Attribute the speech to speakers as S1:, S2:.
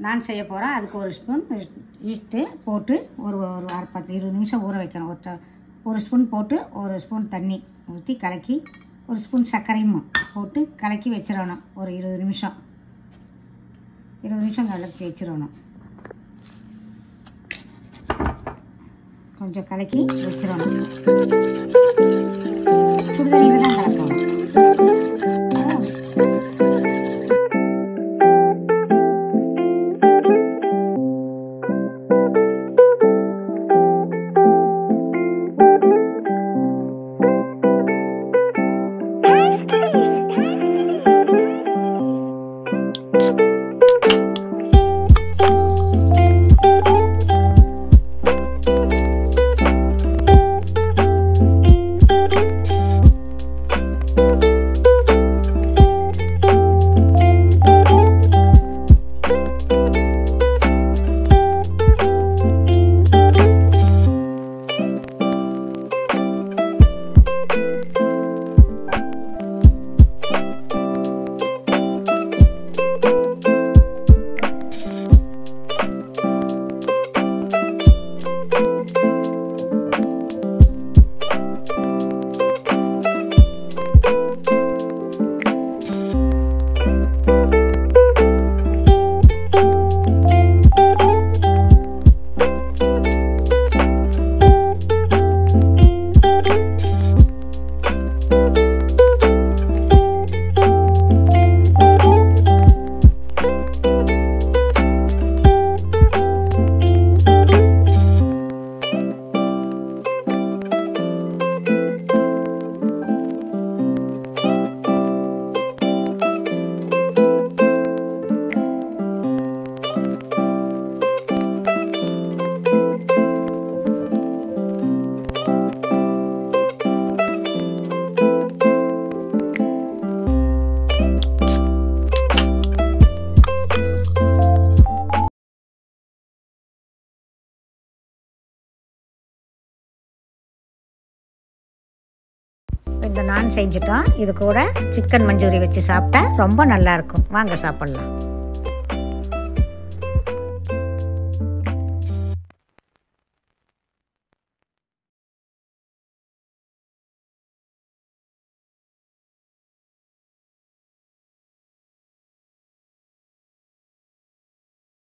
S1: நான் செய்ய போகிறேன். அதுக்கு ஒரு ஸ்பூன் ஈஸ்ட்டு போட்டு ஒரு 10-20 நிமிஷம் ஊற வைக்கணும். ஒரு ஸ்பூன் போட்டு ஒரு ஸ்பூன் தண்ணி ஊற்றி கலக்கி ஒரு ஸ்பூன் சர்க்கரையும் போட்டு கலக்கி வச்சிடணும். ஒரு 20 நிமிஷம் கலக்கி வச்சிடணும். கொஞ்சம் கலக்கி வச்சிடணும். சுடுதண்ணியில் தான் கலக்கணும். இந்த நான் செஞ்சுட்டோம். இது கூட சிக்கன் மஞ்சூரி வச்சு சாப்பிட்டா ரொம்ப நல்லாயிருக்கும். வாங்க சாப்பிட்லாம்.